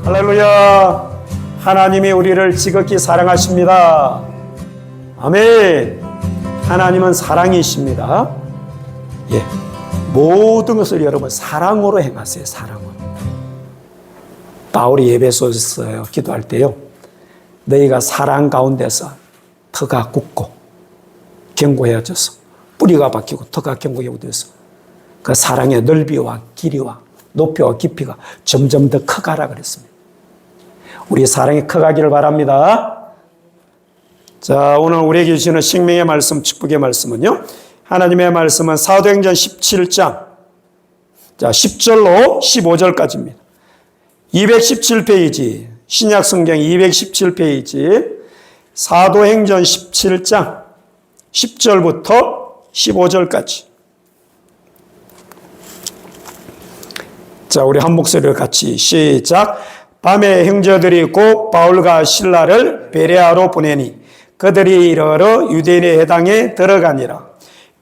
할렐루야. 하나님이 우리를 지극히 사랑하십니다. 아멘. 하나님은 사랑이십니다. 예, 모든 것을 여러분 사랑으로 행하세요. 사랑으로. 바울이 에베소서 기도할 때요, 너희가 사랑 가운데서 터가 굳고 견고해져서 뿌리가 박히고 터가 견고해져서 그 사랑의 넓이와 길이와 높이와 깊이가 점점 더 커가라 그랬습니다. 우리 사랑이 커가기를 바랍니다. 자, 오늘 우리에게 주시는 생명의 말씀, 축복의 말씀은요, 하나님의 말씀은 사도행전 17장, 자, 10절로 15절까지입니다. 217페이지, 신약 성경 217페이지, 사도행전 17장, 10절부터 15절까지. 자, 우리 한 목소리로 같이 시작. 밤에 형제들이 곧 바울과 실라를 베레아로 보내니 그들이 이르러 유대인의 회당에 들어가니라.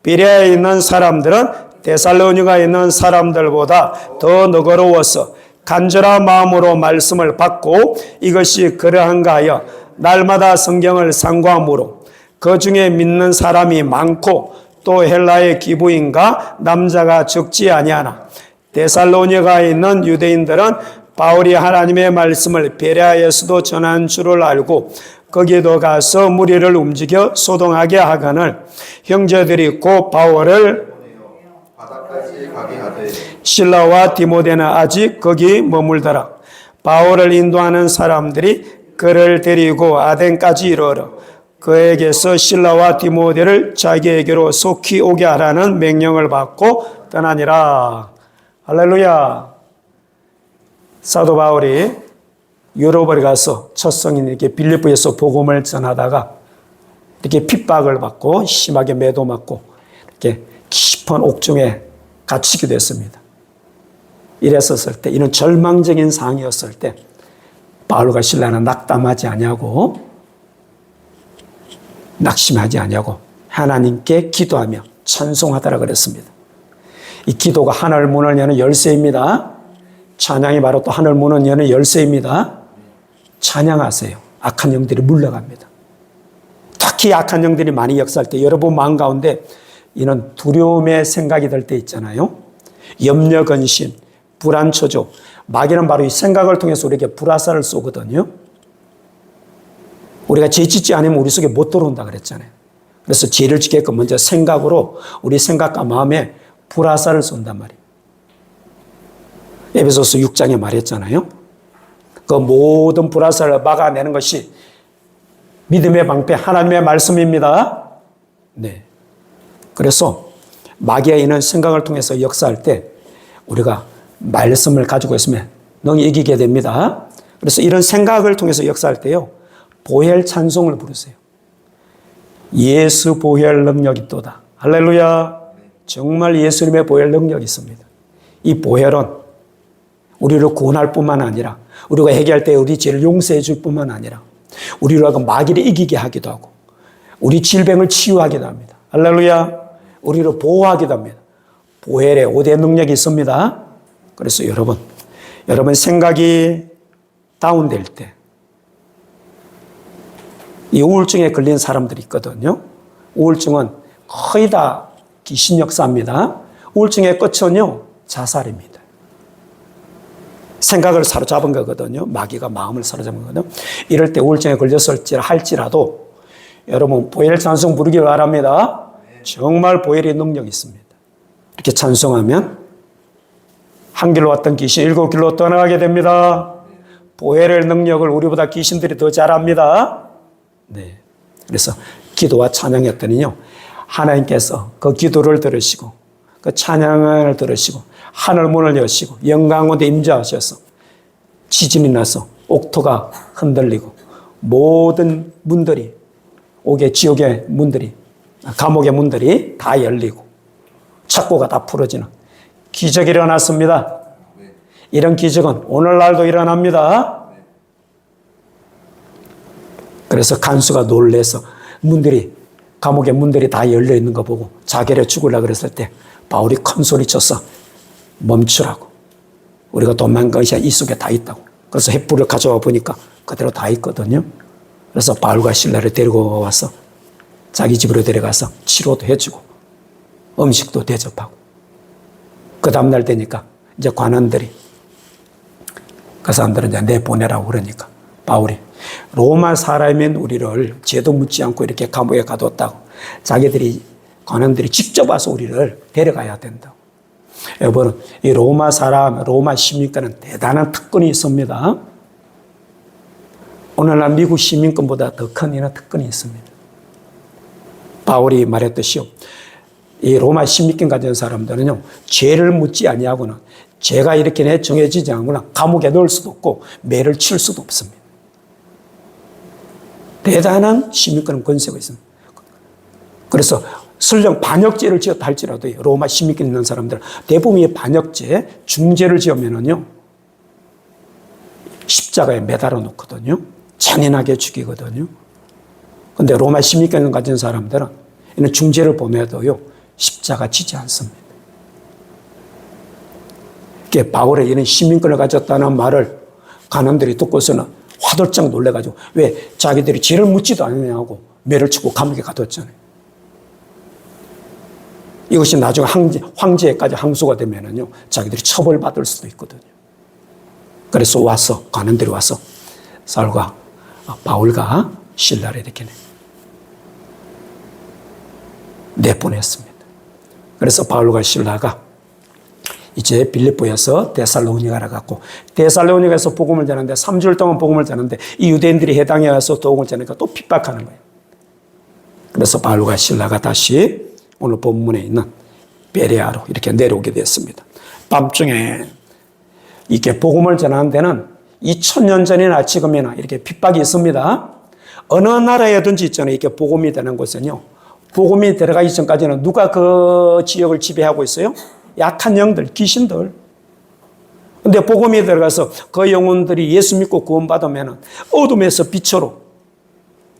베레아에 있는 사람들은 데살로니가에 있는 사람들보다 더 너그러워서 간절한 마음으로 말씀을 받고 이것이 그러한가 하여 날마다 성경을 상고함으로 그 중에 믿는 사람이 많고 또 헬라의 기부인과 남자가 적지 아니하나 데살로니가에 있는 유대인들은 바울이 하나님의 말씀을 베레아에서도 전한 줄을 알고 거기도 가서 무리를 움직여 소동하게 하거늘 형제들이 곧 바울을 실라와 디모데는 아직 거기 머물더라. 바울을 인도하는 사람들이 그를 데리고 아덴까지 이르러 그에게서 실라와 디모데를 자기에게로 속히 오게 하라는 명령을 받고 떠나니라. 할렐루야. 사도 바울이 유럽을 가서 첫 성인에게 빌립보에서 복음을 전하다가 이렇게 핍박을 받고 심하게 매도 맞고 이렇게 깊은 옥중에 갇히게 됐습니다. 이랬었을 때, 이런 절망적인 상황이었을 때 바울과 실라는 낙담하지 아니하고 낙심하지 아니하고 하나님께 기도하며 찬송하더라 그랬습니다. 이 기도가 하늘 문을 여는 열쇠입니다. 찬양이 바로 또 하늘 문을 여는 열쇠입니다. 찬양하세요. 악한 영들이 물러갑니다. 특히 악한 영들이 많이 역사할 때 여러분 마음 가운데 이런 두려움의 생각이 들 때 있잖아요. 염려, 근심, 불안, 초조. 마귀는 바로 이 생각을 통해서 우리에게 불화살을 쏘거든요. 우리가 죄 짓지 않으면 우리 속에 못 들어온다 그랬잖아요. 그래서 죄를 짓게끔 먼저 생각으로 우리 생각과 마음에 불화살을 쏜단 말이에요. 에베소서 6장에 말했잖아요. 그 모든 불화살을 막아내는 것이 믿음의 방패 하나님의 말씀입니다. 네. 그래서 마귀가 있는 생각을 통해서 역사할 때 우리가 말씀을 가지고 있으면 능히 이기게 됩니다. 그래서 이런 생각을 통해서 역사할 때요, 보혈 찬송을 부르세요. 예수 보혈 능력이 있도다. 할렐루야. 정말 예수님의 보혈 능력이 있습니다. 이 보혈은 우리를 구원할 뿐만 아니라 우리가 회개할 때 우리 죄를 용서해 줄 뿐만 아니라 우리를 마귀를 이기게 하기도 하고 우리 질병을 치유하기도 합니다. 할렐루야. 우리를 보호하기도 합니다. 보혈의 5대 능력이 있습니다. 그래서 여러분 생각이 다운될 때 이 우울증에 걸린 사람들이 있거든요. 우울증은 거의 다 귀신 역사입니다. 우울증의 끝은요, 자살입니다. 생각을 사로잡은 거거든요. 마귀가 마음을 사로잡은 거거든요. 이럴 때 우울증에 걸렸을지 할지라도 여러분 보혈 찬송 부르기 바랍니다. 정말 보혈의 능력이 있습니다. 이렇게 찬송하면 한 길로 왔던 귀신 7길로 떠나가게 됩니다. 보혈의 능력을 우리보다 귀신들이 더 잘합니다. 네. 그래서 기도와 찬양했더니요, 하나님께서 그 기도를 들으시고 그 찬양을 들으시고 하늘 문을 여시고 영광 가운데 임재하셔서 지진이 나서 옥토가 흔들리고 모든 문들이 지옥의 문들이 감옥의 문들이 다 열리고 착고가 다 풀어지는 기적이 일어났습니다. 이런 기적은 오늘날도 일어납니다. 그래서 간수가 놀래서 감옥의 문들이 다 열려 있는 거 보고 자결해 죽으려고 그랬을 때 바울이 큰 소리 쳐서 멈추라고. 우리가 도망간 것이 이 속에 다 있다고. 그래서 횃불을 가져와 보니까 그대로 다 있거든요. 그래서 바울과 실라를 데리고 와서 자기 집으로 데려가서 치료도 해주고 음식도 대접하고 그 다음날 되니까 이제 관원들이 그 사람들은 이제 내보내라고 그러니까 바울이 로마 사람인 우리를 죄도 묻지 않고 이렇게 감옥에 가뒀다고 자기들이 관원들이 직접 와서 우리를 데려가야 된다고. 여러분, 이 로마 사람, 로마 시민권은 대단한 특권이 있습니다. 오늘날 미국 시민권보다 더 큰 이런 특권이 있습니다. 바울이 말했듯이요. 이 로마 시민권 가진 사람들은요, 죄를 묻지 아니하고는 죄가 이렇게 정해지지 않거나 감옥에 넣을 수도 없고 매를 칠 수도 없습니다. 대단한 시민권 권세가 있습니다. 그래서 설령 반역죄를 지었다 할지라도 로마 시민권 있는 사람들 대부분이 반역죄, 중죄를 지으면은요 십자가에 매달아 놓거든요. 잔인하게 죽이거든요. 근데 로마 시민권을 가진 사람들은 이는 중죄를 범해도요 십자가 지지 않습니다. 바울의 이런 시민권을 가졌다는 말을 관원들이 듣고서는 화들짝 놀래가지고 왜 자기들이 죄를 묻지도 않느냐고 매를 치고 감옥에 가뒀잖아요. 이것이 나중에 황제까지 항소가 되면은요 자기들이 처벌받을 수도 있거든요. 그래서 와서 관원들이 와서 사울과 바울과 실라를 이렇게 내보냈습니다. 그래서 바울과 실라가 이제 빌립보에서 데살로니가로 갔고 데살로니가에서 복음을 전하는데 3주일 동안 복음을 전하는데 이 유대인들이 해당에 와서 복음을 전하니까 또 핍박하는 거예요. 그래서 바울과 실라가 다시 오늘 본문에 있는 베레아로 이렇게 내려오게 됐습니다. 밤중에 이렇게 복음을 전하는 데는 2000년 전이나 지금이나 이렇게 핍박이 있습니다. 어느 나라에든지 있잖아요. 이렇게 복음이 되는 곳은요. 복음이 들어가기 전까지는 누가 그 지역을 지배하고 있어요? 약한 영들, 귀신들. 근데 복음이 들어가서 그 영혼들이 예수 믿고 구원받으면 어둠에서 빛으로,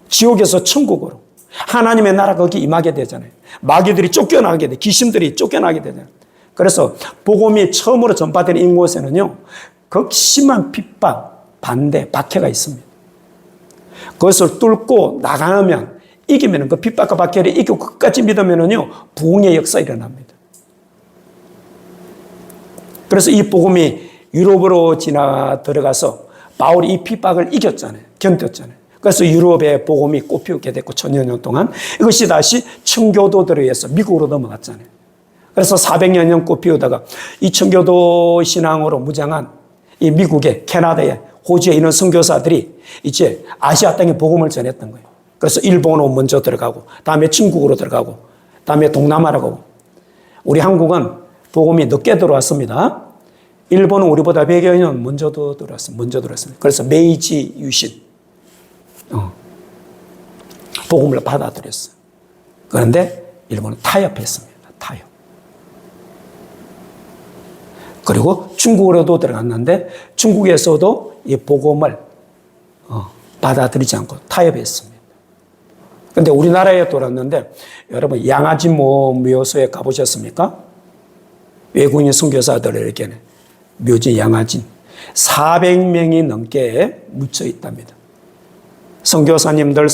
지옥에서 천국으로, 하나님의 나라 거기 임하게 되잖아요. 마귀들이 쫓겨나게 돼, 귀신들이 쫓겨나게 되잖아요. 그래서 복음이 처음으로 전파되는 이곳에는요, 극심한 핍박, 반대, 박해가 있습니다. 그것을 뚫고 나가면, 이기면 그 핍박과 박해를 이기고 끝까지 믿으면요, 부흥의 역사가 일어납니다. 그래서 이 복음이 유럽으로 들어가서 바울이 이 핍박을 이겼잖아요. 견뎠잖아요. 그래서 유럽의 복음이 꽃피우게 됐고 1000년 동안 이것이 다시 청교도들에 의해서 미국으로 넘어갔잖아요. 그래서 400여 년 꽃피우다가 이 청교도 신앙으로 무장한 이 미국의 캐나다에 호주에 있는 선교사들이 이제 아시아 땅에 복음을 전했던 거예요. 그래서 일본으로 먼저 들어가고 다음에 중국으로 들어가고 다음에 동남아로 가고 우리 한국은 복음이 늦게 들어왔습니다. 일본은 우리보다 100여 년 먼저 들어왔습니다. 그래서 메이지 유신 복음을 받아들였어요. 그런데 일본은 타협했습니다. 타협. 그리고 중국으로도 들어갔는데 중국에서도 이 복음을 받아들이지 않고 타협했습니다. 그런데 우리나라에 돌았는데 여러분 양아지 묘소에 가보셨습니까? 외국인 선교사들에게는 묘지 양아진 400명이 넘게 묻혀 있답니다. 선교사님들,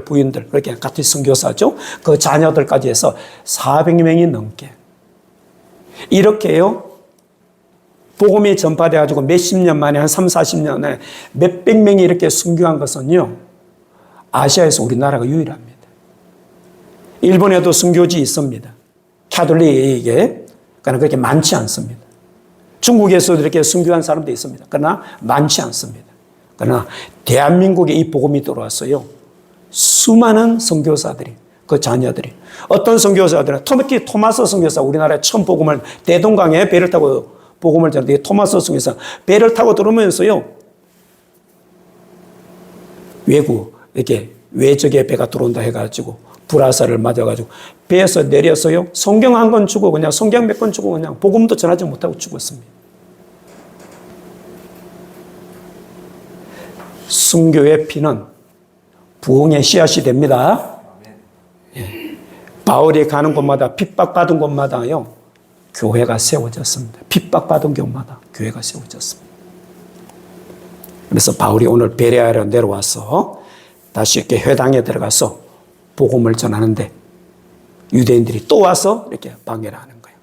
부인들, 그렇게 같은 선교사죠. 그 자녀들까지 해서 400명이 넘게. 이렇게요, 복음이 전파돼가지고 몇십 년 만에, 한 3, 40년 만에 몇백 명이 이렇게 순교한 것은요, 아시아에서 우리나라가 유일합니다. 일본에도 순교지 있습니다. 카톨릭에. 그러나 그렇게 많지 않습니다. 중국에서도 이렇게 순교한 사람도 있습니다. 그러나 많지 않습니다. 그러나 대한민국에 이 복음이 들어왔어요. 수많은 선교사들이, 그 자녀들이. 어떤 선교사들은, 특히 토마스 선교사, 우리나라에 처음 복음을, 대동강에 배를 타고 복음을 전하는데 토마스 선교사, 배를 타고 들어오면서요, 이렇게 외적의 배가 들어온다 해가지고 불화살을 맞아가지고 배에서 내려서요, 성경 한 권 주고 그냥 성경 몇 권 주고 그냥 복음도 전하지 못하고 죽었습니다. 순교의 피는 부흥의 씨앗이 됩니다. 예. 바울이 가는 곳마다 핍박받은 곳마다요, 교회가 세워졌습니다. 핍박받은 곳마다 교회가 세워졌습니다. 그래서 바울이 오늘 베레아로 내려와서 다시 이렇게 회당에 들어가서 복음을 전하는데 유대인들이 또 와서 이렇게 방해를 하는 거예요.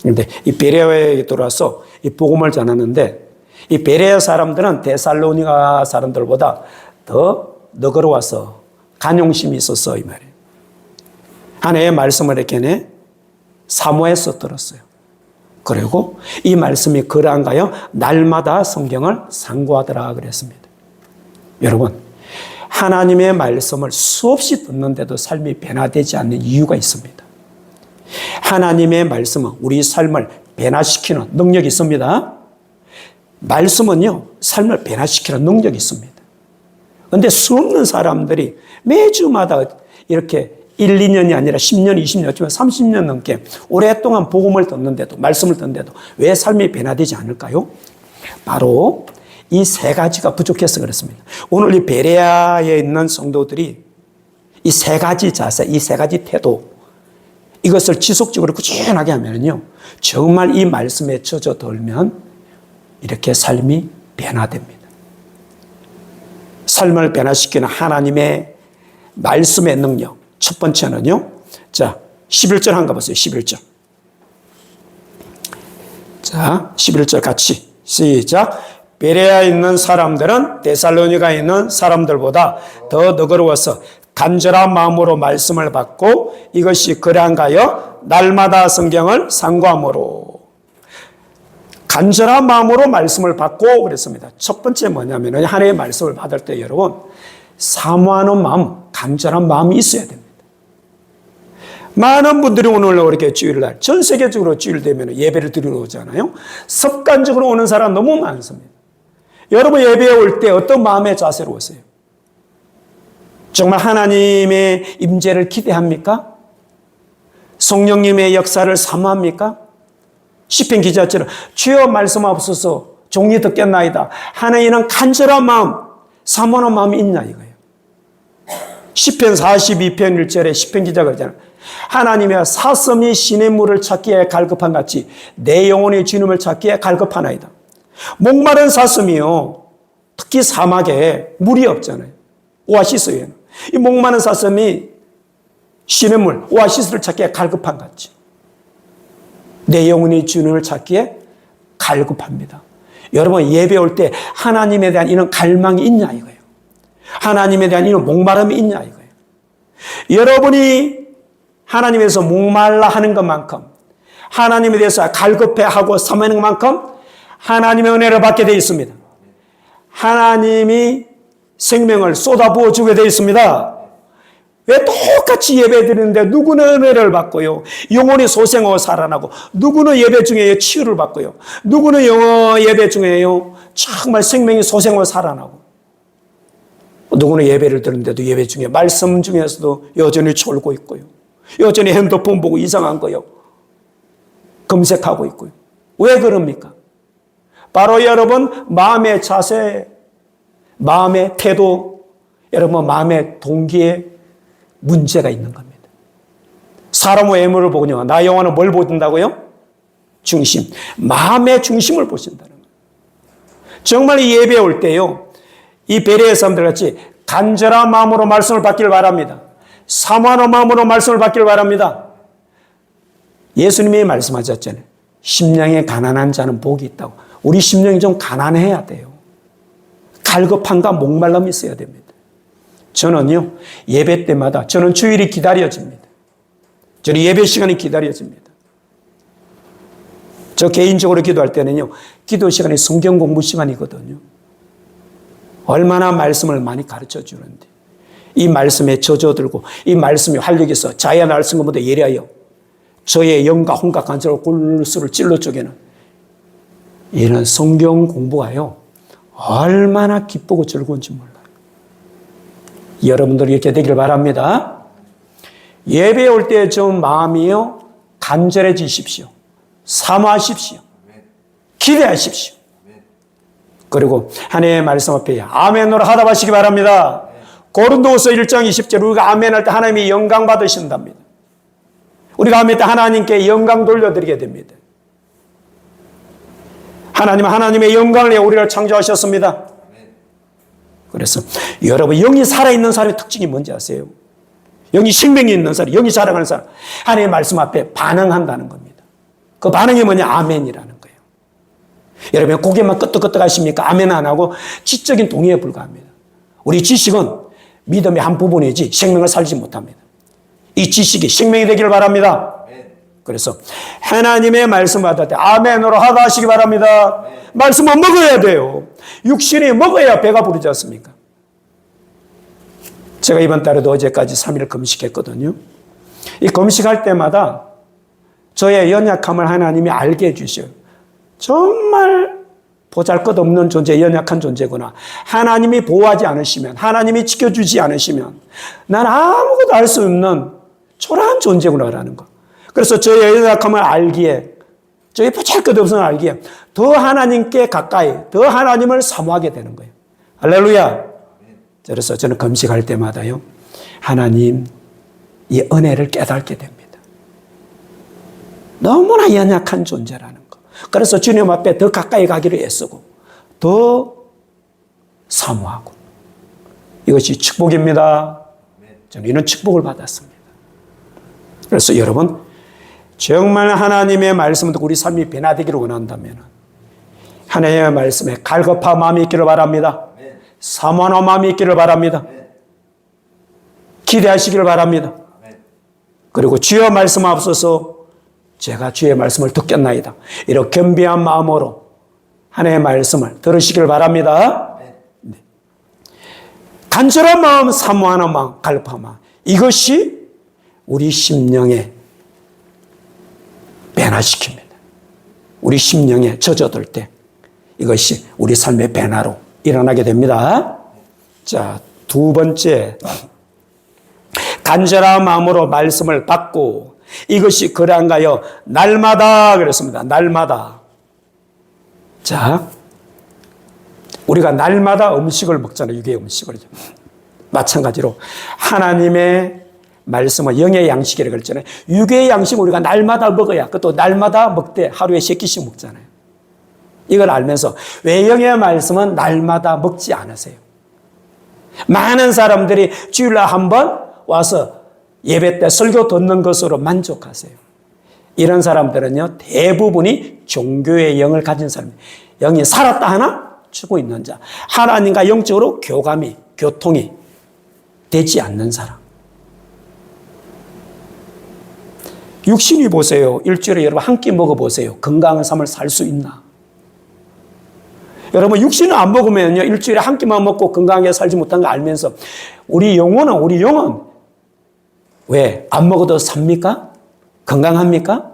그런데 이 베레아에 들어와서 이 복음을 전하는데 이 베레아 사람들은 데살로니가 사람들보다 더 너그러워서 간용심이 있었어 이 말이에요. 하나님의 말씀을 이렇게 사모해서 들었어요. 그리고 이 말씀이 그러한가요? 날마다 성경을 상고하더라 그랬습니다. 여러분, 하나님의 말씀을 수없이 듣는데도 삶이 변화되지 않는 이유가 있습니다. 하나님의 말씀은 우리 삶을 변화시키는 능력이 있습니다. 말씀은요, 삶을 변화시키는 능력이 있습니다. 그런데 수없는 사람들이 매주마다 이렇게 1, 2년이 아니라 10년, 20년, 30년 넘게 오랫동안 복음을 듣는데도, 말씀을 듣는데도 왜 삶이 변화되지 않을까요? 바로 이 세 가지가 부족해서 그렇습니다. 오늘 이 베레아에 있는 성도들이 이 세 가지 자세, 이 세 가지 태도, 이것을 지속적으로 꾸준하게 하면요, 정말 이 말씀에 젖어들면 이렇게 삶이 변화됩니다. 삶을 변화시키는 하나님의 말씀의 능력. 첫 번째는요, 자, 11절 한가 보세요. 11절. 자, 11절 같이 시작. 베레아에 있는 사람들은 데살로니가에 있는 사람들보다 더 너그러워서 간절한 마음으로 말씀을 받고 이것이 그러한가요? 날마다 성경을 상고함으로. 간절한 마음으로 말씀을 받고 그랬습니다. 첫 번째 뭐냐면 하나님의 말씀을 받을 때 여러분 사모하는 마음, 간절한 마음이 있어야 됩니다. 많은 분들이 오늘 이렇게 주일날 전 세계적으로 주일 되면 예배를 드리러 오잖아요. 습관적으로 오는 사람 너무 많습니다. 여러분 예배에 올 때 어떤 마음의 자세로 오세요? 정말 하나님의 임재를 기대합니까? 성령님의 역사를 사모합니까? 시편 기자처럼 주여 말씀하옵소서 종이 듣겠나이다 하는 이는 간절한 마음, 사모하는 마음이 있냐 이거예요. 시편 42편 1절에 시편 기자가 그러잖아요. 하나님의 사슴이 시냇물을 찾기에 갈급한 같이 내 영혼이 주님을 찾기에 갈급하나이다. 목마른 사슴이요, 특히 사막에 물이 없잖아요. 오아시스에는 이 목마른 사슴이 시냇물, 오아시스를 찾기에 갈급한 같이 내 영혼이 주님을 찾기에 갈급합니다. 여러분 예배 올 때 하나님에 대한 이런 갈망이 있냐 이거예요. 하나님에 대한 이런 목마름이 있냐 이거예요. 여러분이 하나님에서 목말라 하는 것만큼 하나님에 대해서 갈급해하고 사모하는 것만큼 하나님의 은혜를 받게 되어 있습니다. 하나님이 생명을 쏟아부어 주게 되어 있습니다. 왜 똑같이 예배 드리는데 누구는 은혜를 받고요. 영혼이 소생하고 살아나고 누구는 예배 중에 치유를 받고요. 누구는 예배 중에요. 정말 생명이 소생하고 살아나고 누구는 예배를 드리는데도 예배 중에 말씀 중에서도 여전히 졸고 있고요. 여전히 핸드폰 보고 이상한 거요. 검색하고 있고요. 왜 그럽니까? 바로 여러분 마음의 자세, 마음의 태도, 여러분 마음의 동기에 문제가 있는 겁니다. 사람의 외모를 보거든요. 나 영혼은 뭘 보신다고요? 중심. 마음의 중심을 보신다는 거예요. 정말 이 예배에 올 때요. 이 베레아 사람들 같이 간절한 마음으로 말씀을 받기를 바랍니다. 사모하는 마음으로 말씀을 받기를 바랍니다. 예수님이 말씀하셨잖아요. 심령에 가난한 자는 복이 있다고. 우리 심령이 좀 가난해야 돼요. 갈급함과 목말름이 있어야 됩니다. 저는요, 예배 때마다 저는 주일이 기다려집니다. 저는 예배 시간이 기다려집니다. 저 개인적으로 기도할 때는요, 기도 시간이 성경 공부 시간이거든요. 얼마나 말씀을 많이 가르쳐 주는데, 이 말씀에 젖어들고, 이 말씀이 활력이 있어 자야 말씀 것보다 예리하여 저의 영과 혼과 간절한 골수를 찔러 쪼개는 이런 성경 공부가요, 얼마나 기쁘고 즐거운지 몰라요. 여러분들 이렇게 되길 바랍니다. 예배에 올 때 좀 마음이요, 간절해지십시오. 사모하십시오. 기대하십시오. 그리고 하나님의 말씀 앞에 아멘으로 하답하시기 바랍니다. 고린도후서 1장 20절 우리가 아멘할 때 하나님이 영광 받으신답니다. 우리가 아멘할 때 하나님께 영광 돌려드리게 됩니다. 하나님은 하나님의 영광을 위해 우리를 창조하셨습니다. 그래서 여러분, 영이 살아있는 사람의 특징이 뭔지 아세요? 영이 생명이 있는 사람, 영이 살아가는 사람, 하나님의 말씀 앞에 반응한다는 겁니다. 그 반응이 뭐냐? 아멘이라는 거예요. 여러분, 고개만 끄덕끄덕 하십니까? 아멘 안 하고 지적인 동의에 불과합니다. 우리 지식은 믿음의 한 부분이지 생명을 살지 못합니다. 이 지식이 생명이 되기를 바랍니다. 그래서 하나님의 말씀 받을 때 아멘으로 하시기 바랍니다. 말씀은 먹어야 돼요. 육신이 먹어야 배가 부르지 않습니까? 제가 이번 달에도 어제까지 3일 금식했거든요. 이 금식할 때마다 저의 연약함을 하나님이 알게 해주셔요. 정말 보잘것없는 존재, 연약한 존재구나. 하나님이 보호하지 않으시면, 하나님이 지켜주지 않으시면 난 아무것도 알 수 없는 초라한 존재구나라는 거. 그래서 저의 연약함을 알기에, 저의 보잘것없음을 알기에 더 하나님께 가까이, 더 하나님을 사모하게 되는 거예요. 할렐루야. 그래서 저는 금식할 때마다요, 하나님, 이 은혜를 깨닫게 됩니다. 너무나 연약한 존재라는 거. 그래서 주님 앞에 더 가까이 가기를 애쓰고, 더 사모하고. 이것이 축복입니다. 저는 이런 축복을 받았습니다. 그래서 여러분, 정말 하나님의 말씀을 듣고 우리 삶이 변화되기를 원한다면 하나님의 말씀에 갈급한 마음이 있기를 바랍니다. 사모하는 마음이 있기를 바랍니다. 기대하시기를 바랍니다. 그리고 주의 말씀 앞서서 제가 주의 말씀을 듣겠나이다. 이렇게 겸비한 마음으로 하나님의 말씀을 들으시기를 바랍니다. 간절한 마음, 사모하는 마음, 갈급한 마음, 이것이 우리 심령에 변화시킵니다. 우리 심령에 젖어들 때 이것이 우리 삶의 변화로 일어나게 됩니다. 자, 두 번째, 간절한 마음으로 말씀을 받고 이것이 그러한가요? 날마다 그랬습니다. 날마다. 자, 우리가 날마다 음식을 먹잖아요. 육의 음식을. 마찬가지로 하나님의 말씀은 영의 양식이라고 그랬잖아요. 육의 양식 우리가 날마다 먹어야, 그것도 날마다 먹되 하루에 3끼씩 먹잖아요. 이걸 알면서 왜 영의 말씀은 날마다 먹지 않으세요? 많은 사람들이 주일날 한 번 와서 예배 때 설교 듣는 것으로 만족하세요. 이런 사람들은요, 대부분이 종교의 영을 가진 사람이에요. 영이 살았다 하나 죽고 있는 자, 하나님과 영적으로 교통이 되지 않는 사람. 육신이 보세요. 일주일에 여러분 한 끼 먹어보세요. 건강한 삶을 살 수 있나? 여러분, 육신을 안 먹으면요, 일주일에 한 끼만 먹고 건강하게 살지 못한 거 알면서 우리 영은 왜? 안 먹어도 삽니까? 건강합니까?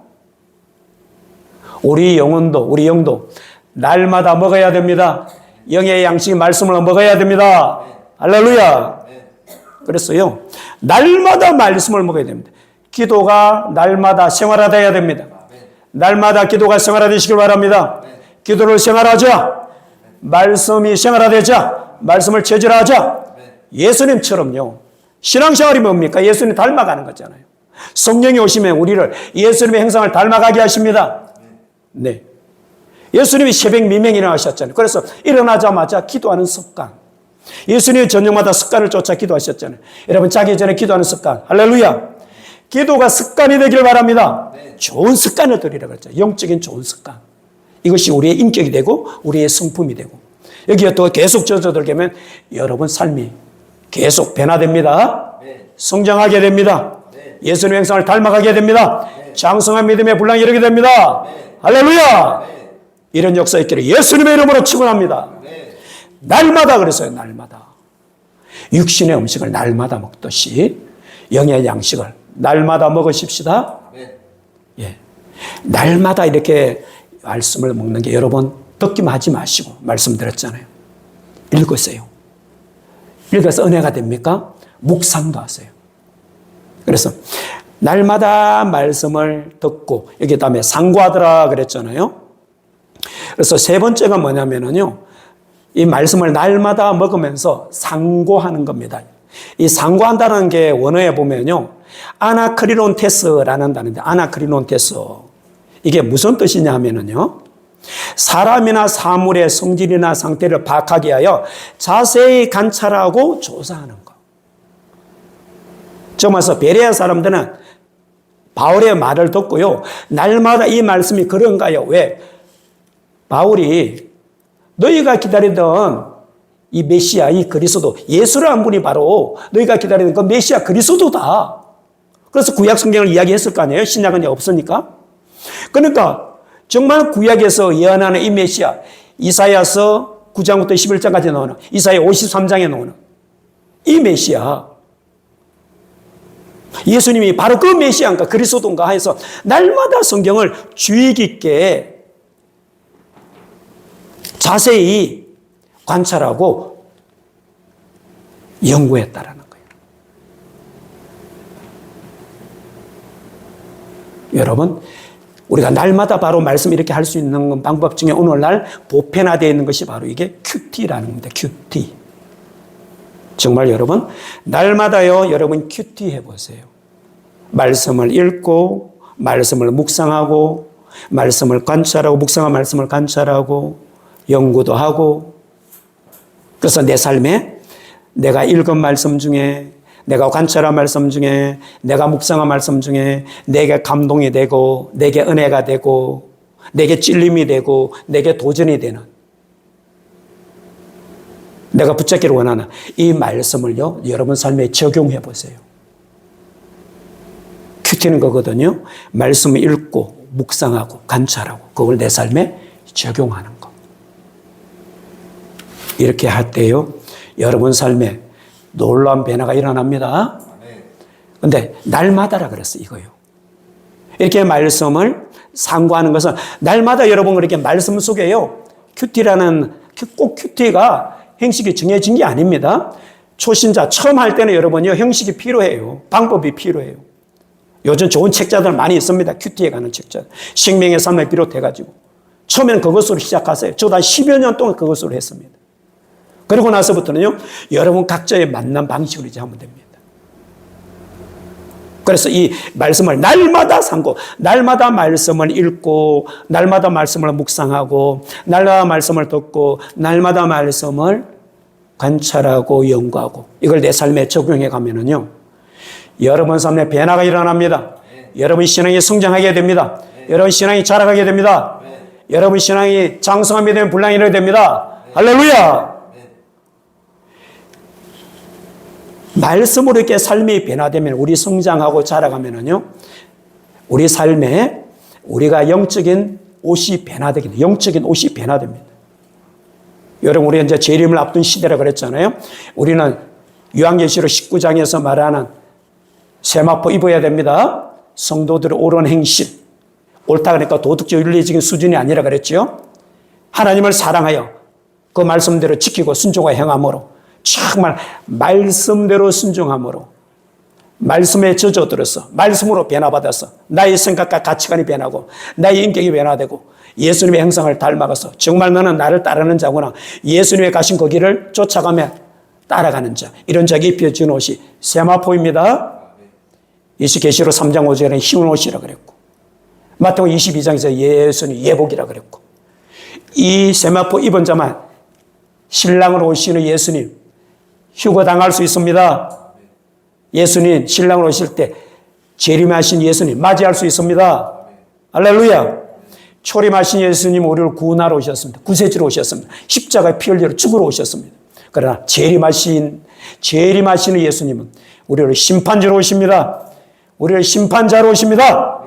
우리 영도 날마다 먹어야 됩니다. 영의 양식 말씀을 먹어야 됩니다. 할렐루야. 그랬어요. 날마다 말씀을 먹어야 됩니다. 기도가 날마다 생활화되어야 됩니다. 날마다 기도가 생활화되시길 바랍니다. 기도를 생활하자. 말씀이 생활화되자. 말씀을 체질화하자. 예수님처럼요. 신앙생활이 뭡니까? 예수님 닮아가는 거잖아요. 성령이 오시면 우리를 예수님의 형상을 닮아가게 하십니다. 네. 예수님이 새벽 미명에 일어나셨잖아요. 그래서 일어나자마자 기도하는 습관. 예수님이 저녁마다 습관을 쫓아 기도하셨잖아요. 여러분, 자기 전에 기도하는 습관. 할렐루야. 기도가 습관이 되기를 바랍니다. 좋은 습관을 들이라 그랬죠. 영적인 좋은 습관. 이것이 우리의 인격이 되고 우리의 성품이 되고, 여기에 또 계속 젖어들게 하면 여러분 삶이 계속 변화됩니다. 성장하게 됩니다. 예수님의 형상을 닮아가게 됩니다. 장성한 믿음의 분량이 이르게 됩니다. 할렐루야. 이런 역사 있기를 예수님의 이름으로 축원합니다. 날마다 그랬어요. 날마다. 육신의 음식을 날마다 먹듯이 영의 양식을 날마다 먹으십시다. 예. 날마다 이렇게 말씀을 먹는 게 여러분 듣기만 하지 마시고 말씀드렸잖아요. 읽으세요. 읽어서 은혜가 됩니까? 묵상도 하세요. 그래서 날마다 말씀을 듣고 여기 다음에 상고하더라 그랬잖아요. 그래서 세 번째가 뭐냐면요, 이 말씀을 날마다 먹으면서 상고하는 겁니다. 이 상고한다는 게 원어에 보면요, 아나크리론테스라는 단어인데, 아나크리론테스. 이게 무슨 뜻이냐 하면은요, 사람이나 사물의 성질이나 상태를 파악하기 위하여 자세히 관찰하고 조사하는 것. 정말서 베레아 사람들은 바울의 말을 듣고요, 날마다 이 말씀이 그런가요? 왜? 바울이 너희가 기다리던 이 메시아, 이 그리스도, 예수라는 분이 바로 너희가 기다리는 그 메시아 그리스도다. 그래서 구약 성경을 이야기했을 거 아니에요? 신약은 없으니까. 그러니까 정말 구약에서 예언하는 이 메시아, 이사야서 9장부터 11장까지 나오는, 이사야 53장에 나오는 이 메시아, 예수님이 바로 그 메시아인가 그리스도인가 해서 날마다 성경을 주의 깊게 자세히 관찰하고 연구했다라는 거예요. 여러분, 우리가 날마다 바로 말씀 이렇게 할 수 있는 방법 중에 오늘날 보편화되어 있는 것이 바로 이게 큐티라는 겁니다. 큐티. 정말 여러분, 날마다요, 여러분 큐티 해보세요. 말씀을 읽고, 말씀을 묵상하고, 말씀을 관찰하고, 묵상한 말씀을 관찰하고, 연구도 하고, 그래서 내 삶에 내가 읽은 말씀 중에, 내가 관찰한 말씀 중에, 내가 묵상한 말씀 중에 내게 감동이 되고, 내게 은혜가 되고, 내게 찔림이 되고, 내게 도전이 되는, 내가 붙잡기를 원하는 이 말씀을요, 여러분 삶에 적용해 보세요. 큐티는 거거든요. 말씀을 읽고, 묵상하고, 관찰하고, 그걸 내 삶에 적용하는 거. 이렇게 할 때요, 여러분 삶에 놀라운 변화가 일어납니다. 그런데 날마다라 그랬어, 이거요. 이렇게 말씀을 상고하는 것은 날마다 여러분 그렇게 말씀 속에요, 큐티라는, 꼭 큐티가 형식이 정해진 게 아닙니다. 초신자 처음 할 때는 여러분요, 형식이 필요해요. 방법이 필요해요. 요즘 좋은 책자들 많이 있습니다. 큐티에 가는 책자. 생명의 삶을 비롯해가지고. 처음에는 그것으로 시작하세요. 저도 한 10여 년 동안 그것으로 했습니다. 그리고 나서부터는요, 여러분 각자의 만난 방식으로 이제 하면 됩니다. 그래서 이 말씀을 날마다 상고, 날마다 말씀을 읽고, 날마다 말씀을 묵상하고, 날마다 말씀을 듣고, 날마다 말씀을 관찰하고 연구하고, 이걸 내 삶에 적용해 가면은요, 여러분 삶에 변화가 일어납니다. 여러분 신앙이 성장하게 됩니다. 여러분 신앙이 자라가게 됩니다. 여러분 신앙이 장성하게 되면 분량이 일어나게 됩니다. 할렐루야! 말씀으로 이렇게 삶이 변화되면, 우리 성장하고 자라가면은요, 우리 삶에 우리가 영적인 옷이 변화되게 돼요. 영적인 옷이 변화됩니다. 여러분, 우리 이제 재림을 앞둔 시대라 그랬잖아요. 우리는 요한계시록 19장에서 말하는 세마포 입어야 됩니다. 성도들의 옳은 행실. 옳다 그러니까 도덕적 윤리적인 수준이 아니라 그랬죠. 하나님을 사랑하여 그 말씀대로 지키고 순종하여 행함으로, 정말 말씀대로 순종함으로, 말씀에 젖어들어서 말씀으로 변화받아서 나의 생각과 가치관이 변하고 나의 인격이 변화되고 예수님의 형상을 닮아가서 정말 너는 나를 따르는 자구나, 예수님의 가신 그 길을 쫓아가며 따라가는 자, 이런 자에게 입혀진 옷이 세마포입니다. 계시록 3장 5절에는 흰 옷이라 그랬고, 마태복음 22장에서 예수님 예복이라 그랬고, 이 세마포 입은 자만 신랑으로 오시는 예수님 휴거당할 수 있습니다. 예수님 신랑으로 오실 때 재림하신 예수님 맞이할 수 있습니다. 할렐루야. 초림하신 예수님 우리를 구원하러 오셨습니다. 구세주로 오셨습니다. 십자가의 피 흘리러 죽으러 오셨습니다. 그러나 재림하시는 예수님은 우리를 심판자로 오십니다. 우리를 심판자로 오십니다.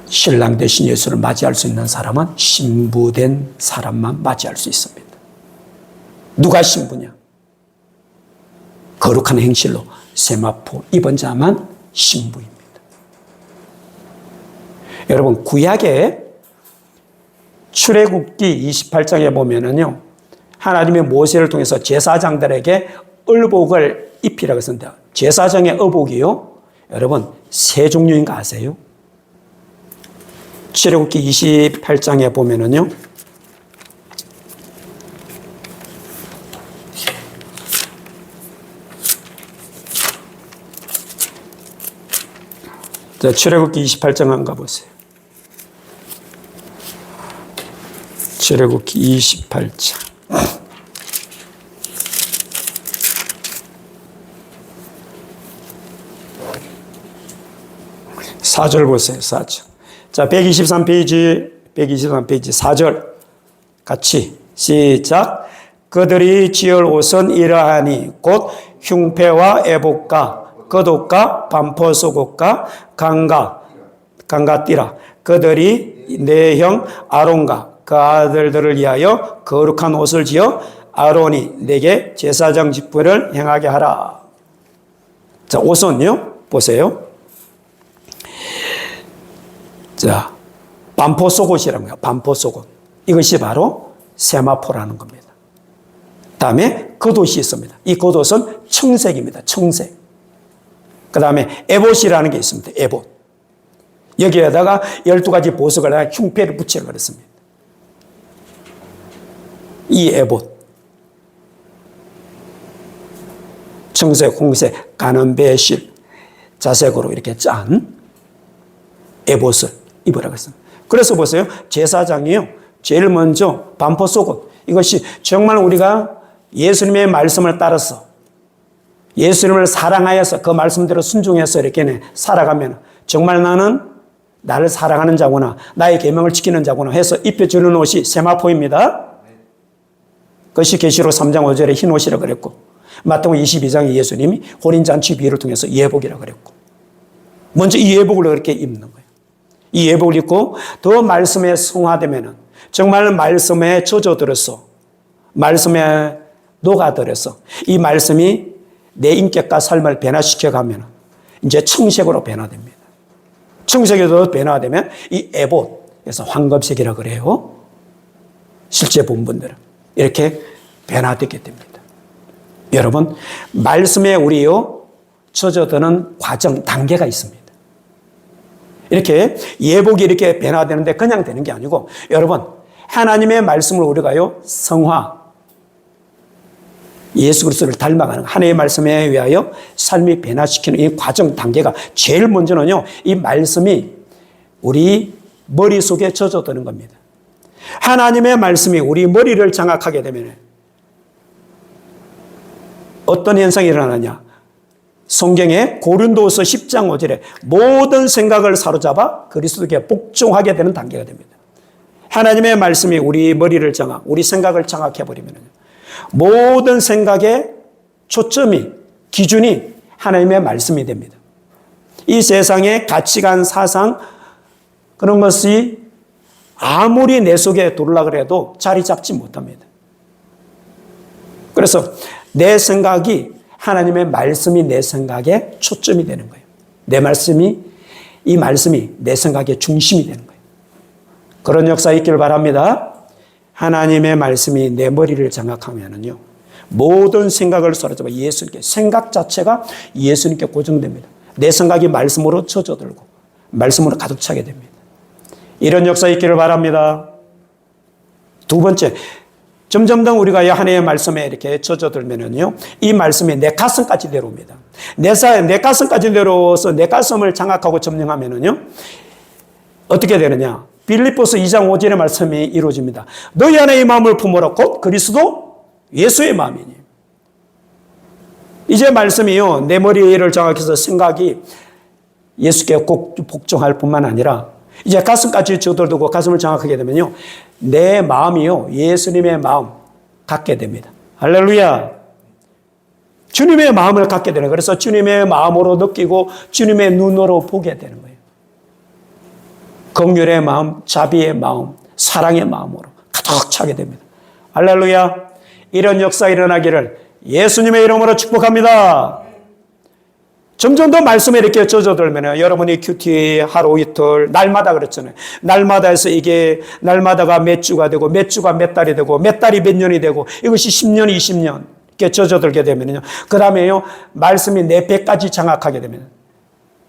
신랑 되신 예수를 맞이할 수 있는 사람은 신부된 사람만 맞이할 수 있습니다. 누가 신부냐? 거룩한 행실로 세마포 입은 자만 신부입니다. 여러분, 구약의 출애굽기 28장에 보면은요, 하나님의 모세를 통해서 제사장들에게 의복을 입히라고 했습니다. 제사장의 의복이요, 여러분 세 종류인 거 아세요? 출애굽기 28장에 보면은요, 자, 출애굽기 28장 한번 가보세요. 출애굽기 28장. 4절 보세요. 4절. 자, 123페이지 4절 같이 시작. 그들이 지을 옷은 이러하니 곧 흉패와 애복과 겉옷과 반포 속옷과 강가띠라. 그들이 내 형 아론과 그 아들들을 위하여 거룩한 옷을 지어 아론이 내게 제사장 직분을 행하게 하라. 자, 옷은요 보세요. 자, 반포 속옷이라는 거예요. 반포 속옷. 이것이 바로 세마포라는 겁니다. 다음에 겉옷이 있습니다. 이 겉옷은 청색입니다. 청색. 그 다음에 에봇이라는 게 있습니다. 에봇. 여기에다가 12가지 보석을 하나 흉패를 붙이라고 그랬습니다. 이 에봇. 청색, 홍색, 가는 배실, 자색으로 이렇게 짠 에봇을 입으라고 했습니다. 그래서 보세요. 제사장이요. 제일 먼저 반포 속옷. 이것이 정말 우리가 예수님의 말씀을 따라서 예수님을 사랑하여서 그 말씀대로 순종해서 이렇게 살아가면 정말 나는 나를 사랑하는 자구나, 나의 계명을 지키는 자구나 해서 입혀주는 옷이 세마포입니다. 그것이 계시록 3장 5절에 흰 옷이라고 그랬고, 마태복음 22장에 예수님이 혼인잔치 비유를 통해서 예복이라고 그랬고, 먼저 이 예복을 그렇게 입는 거예요. 이 예복을 입고 더 말씀에 승화되면은 정말 말씀에 젖어들어서 말씀에 녹아들어서 이 말씀이 내 인격과 삶을 변화시켜 가면 이제 청색으로 변화됩니다. 청색으로 변화되면 이 에봇에서 황금색이라고 그래요. 실제 본분들은 이렇게 변화되게 됩니다. 여러분, 말씀에 우리요 젖어드는 과정, 단계가 있습니다. 이렇게 예복이 이렇게 변화되는데 그냥 되는 게 아니고, 여러분, 하나님의 말씀을 우리가요 성화, 예수 그리스도를 닮아가는 하나님의 말씀에 의하여 삶이 변화시키는 이 과정, 단계가 제일 먼저는요 이 말씀이 우리 머릿속에 젖어드는 겁니다. 하나님의 말씀이 우리 머리를 장악하게 되면 어떤 현상이 일어나냐. 성경에 고린도후서 10장 5절에 모든 생각을 사로잡아 그리스도께 복종하게 되는 단계가 됩니다. 하나님의 말씀이 우리 머리를 장악, 우리 생각을 장악해버리면 모든 생각의 초점이, 기준이 하나님의 말씀이 됩니다. 이 세상의 가치관, 사상, 그런 것이 아무리 내 속에 들어오려고 해도 자리 잡지 못합니다. 그래서 내 생각이 하나님의 말씀이 내 생각의 초점이 되는 거예요. 내 말씀이, 이 말씀이 내 생각의 중심이 되는 거예요. 그런 역사 있기를 바랍니다. 하나님의 말씀이 내 머리를 장악하면은요, 모든 생각을 사로잡아 예수님께, 생각 자체가 예수님께 고정됩니다. 내 생각이 말씀으로 젖어들고, 말씀으로 가득 차게 됩니다. 이런 역사 있기를 바랍니다. 두 번째, 점점 더 우리가 하나님의 말씀에 이렇게 젖어들면은요, 이 말씀이 내 가슴까지 내려옵니다. 내 가슴까지 내려와서 내 가슴을 장악하고 점령하면은요, 어떻게 되느냐? 빌립보서 2장 5절의 말씀이 이루어집니다. 너희 안에 이 마음을 품어라. 곧 그리스도 예수의 마음이니. 이제 말씀이요, 내 머리를 장악해서 생각이 예수께 꼭 복종할 뿐만 아니라 이제 가슴까지 젖어들고 가슴을 장악하게 되면요, 내 마음이요 예수님의 마음 갖게 됩니다. 할렐루야. 주님의 마음을 갖게 되는 거예요. 그래서 주님의 마음으로 느끼고 주님의 눈으로 보게 되는 거예요. 긍휼의 마음, 자비의 마음, 사랑의 마음으로 가득 차게 됩니다. 할렐루야. 이런 역사 일어나기를 예수님의 이름으로 축복합니다. 점점 더 말씀에 이렇게 젖어들면 여러분이 큐티 하루 이틀 날마다 그렇잖아요. 날마다 해서 이게 날마다가 몇 주가 되고 몇 주가 몇 달이 되고 몇 달이 몇 년이 되고 이것이 10년 20년 이렇게 젖어들게 되면요, 그 다음에요 말씀이 내 배까지 장악하게 되면,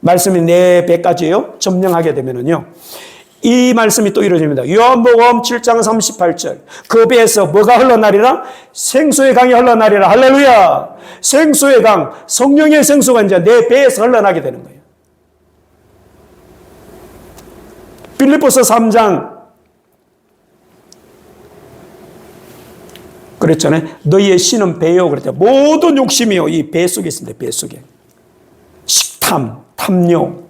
말씀이 내 배까지요 점령하게 되면은요, 이 말씀이 또 이루어집니다. 요한복음 7장 38절. 그 배에서 뭐가 흘러나리라? 생수의 강이 흘러나리라. 할렐루야. 생수의 강, 성령의 생수가 이제 내 배에서 흘러나게 되는 거예요. 빌립보서 3장 그랬잖아요. 너희의 신은 배요. 그랬죠. 모든 욕심이요. 이 배 속에 있습니다. 배 속에. 식탐, 탐욕.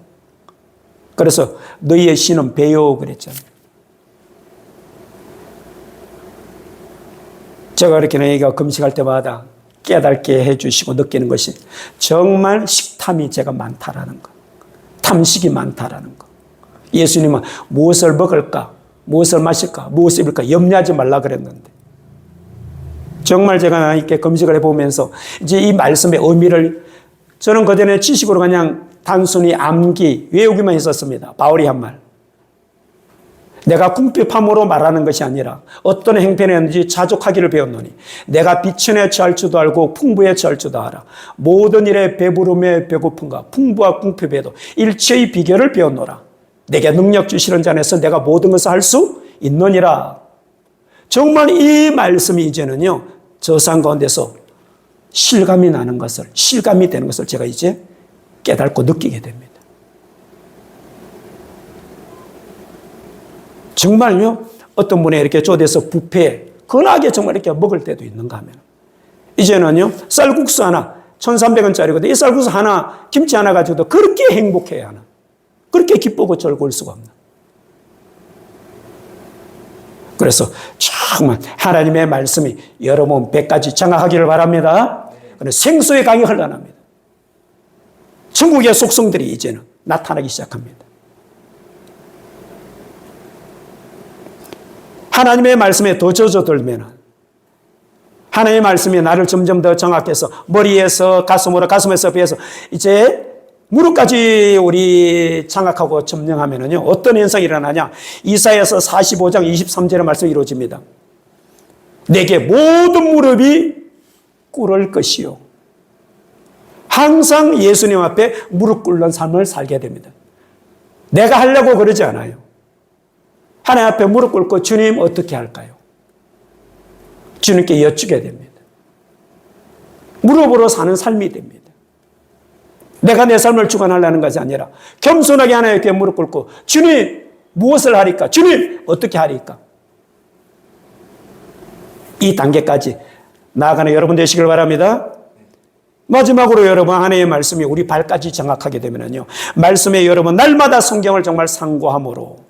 그래서 너희의 신은 배요. 그랬잖아요. 제가 이렇게 너희가 금식할 때마다 깨닫게 해주시고 느끼는 것이 정말 식탐이 제가 많다라는 거. 탐식이 많다라는 거. 예수님은 무엇을 먹을까? 무엇을 마실까? 무엇을 입을까? 염려하지 말라 그랬는데. 정말 제가 이렇게 금식을 해보면서 이제 이 말씀의 의미를 저는 그전에 지식으로 그냥 단순히 암기, 외우기만 했었습니다. 바울이 한 말. 내가 궁핍함으로 말하는 것이 아니라 어떤 행편이었는지 자족하기를 배웠노니 내가 비천에 처할 줄도 알고 풍부에 처할 줄도 알아. 모든 일에 배부름에 배고픔과 풍부와 궁핍에도 일체의 비결을 배웠노라. 내게 능력 주시는 자 안에서 내가 모든 것을 할 수 있느니라. 정말 이 말씀이 이제는요. 저 상 가운데서 실감이 나는 것을, 실감이 되는 것을 제가 이제 깨닫고 느끼게 됩니다. 정말요, 어떤 분이 이렇게 초대해서 뷔페, 근하게 정말 이렇게 먹을 때도 있는가 하면, 이제는요, 쌀국수 하나, 1,300원짜리거든요. 이 쌀국수 하나, 김치 하나 가지고도 그렇게 행복해야 하나, 그렇게 기쁘고 즐거울 수가 없나. 그래서 정말 하나님의 말씀이 여러분 배까지 장악하기를 바랍니다. 생수의 강이 흘러납니다. 천국의 속성들이 이제는 나타나기 시작합니다. 하나님의 말씀에 더 젖어들면 하나님의 말씀이 나를 점점 더 정확해서 머리에서 가슴으로, 가슴에서 배에서 이제 무릎까지 우리 장악하고 점령하면은요, 어떤 현상이 일어나냐? 이사야서 45장 23절의 말씀이 이루어집니다. 내게 모든 무릎이 꿇을 것이요. 항상 예수님 앞에 무릎 꿇는 삶을 살게 됩니다. 내가 하려고 그러지 않아요. 하나님 앞에 무릎 꿇고 주님 어떻게 할까요? 주님께 여쭈게 됩니다. 무릎으로 사는 삶이 됩니다. 내가 내 삶을 주관하려는 것이 아니라 겸손하게 하나님께 무릎 꿇고 주님 무엇을 하리까? 주님 어떻게 하리까? 이 단계까지 나아가는 여러분 되시길 바랍니다. 마지막으로 여러분 하나님의 말씀이 우리 발까지 정확하게 되면요, 말씀에 여러분 날마다 성경을 정말 상고함으로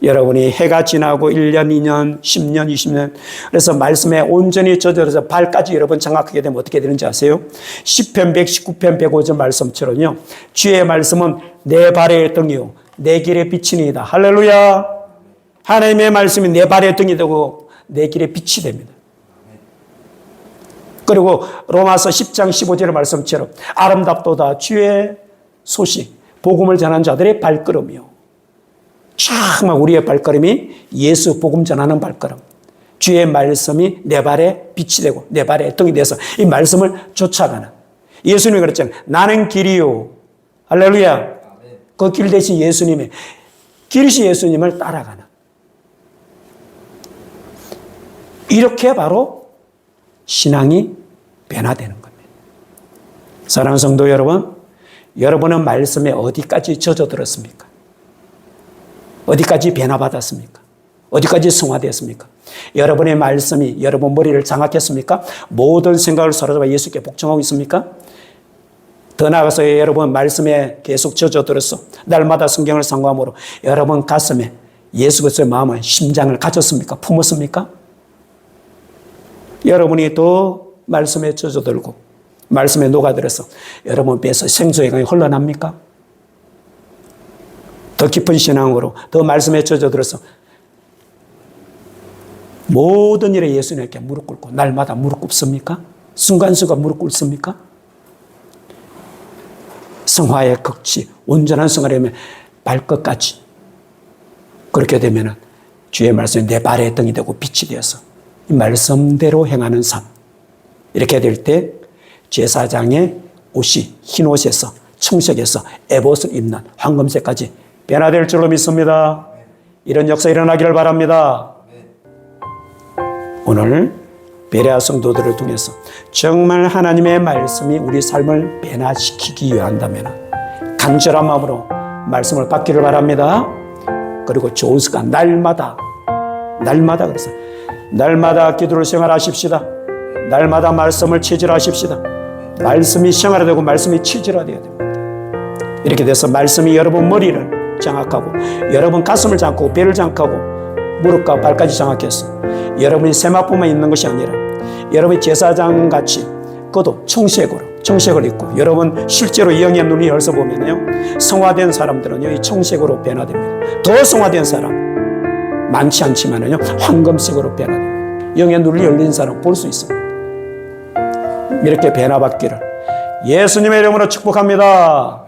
여러분이 해가 지나고 1년, 2년, 10년, 20년 그래서 말씀에 온전히 젖어들어서 발까지 여러분 장악하게 되면 어떻게 되는지 아세요? 시편 119편 105절 말씀처럼요. 주의 말씀은 내 발의 등이요 내 길의 빛이니이다. 할렐루야. 하나님의 말씀이 내 발의 등이 되고 내 길의 빛이 됩니다. 그리고 로마서 10장 15절의 말씀처럼 아름답도다 주의 소식 복음을 전하는 자들의 발걸음이요. 정말 우리의 발걸음이 예수 복음 전하는 발걸음. 주의 말씀이 내 발에 빛이 되고 내 발에 등이 돼서 이 말씀을 쫓아가는. 예수님이 그랬잖아요. 나는 길이요. 할렐루야. 그 길 대신 예수님의 길이시 예수님을 따라가는. 이렇게 바로 신앙이 변화되는 겁니다. 사랑하는 성도 여러분, 여러분은 말씀에 어디까지 젖어들었습니까? 어디까지 변화받았습니까? 어디까지 성화되었습니까? 여러분의 말씀이 여러분 머리를 장악했습니까? 모든 생각을 사로잡아 예수께 복종하고 있습니까? 더 나아가서 여러분 말씀에 계속 젖어들어서 날마다 성경을 상고함으로 여러분 가슴에 예수 그리스도의 마음을 심장을 가졌습니까? 품었습니까? 여러분이 또 말씀에 젖어들고 말씀에 녹아들어서 여러분 배에서 생수의 강이 흘러납니까? 더 깊은 신앙으로 더 말씀에 젖어들어서 모든 일에 예수님께 무릎 꿇고 날마다 무릎 꿇습니까? 순간순간 무릎 꿇습니까? 성화의 극치, 온전한 성화라면 발끝까지 그렇게 되면 주의 말씀이 내 발의 등이 되고 빛이 되어서 이 말씀대로 행하는 삶. 이렇게 될 때 제사장의 옷이 흰 옷에서 청색에서 에봇을 입는 황금색까지 변화될 줄로 믿습니다. 이런 역사 일어나기를 바랍니다. 오늘 베레아 성도들을 통해서 정말 하나님의 말씀이 우리 삶을 변화시키기 위한다면 간절한 마음으로 말씀을 받기를 바랍니다. 그리고 좋은 습관, 날마다 그래서 날마다 기도를 생활하십시다. 날마다 말씀을 체질하십시다. 말씀이 생활화되고 말씀이 체질화되어야 됩니다. 이렇게 돼서 말씀이 여러분 머리를 장악하고 여러분 가슴을 장악하고 배를 장악하고 무릎과 발까지 장악해서 여러분이 세마포만 있는 것이 아니라 여러분이 제사장같이 그것도 청색을 입고 여러분 실제로 영의 눈이 열서 보면요, 성화된 사람들은요 이 청색으로 변화됩니다. 더 성화된 사람 많지 않지만은요 황금색으로 변화됩니다. 영의 눈이 열린 사람 볼 수 있습니다. 이렇게 변화받기를 예수님의 이름으로 축복합니다.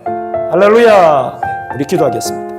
할렐루야. 우리 기도하겠습니다.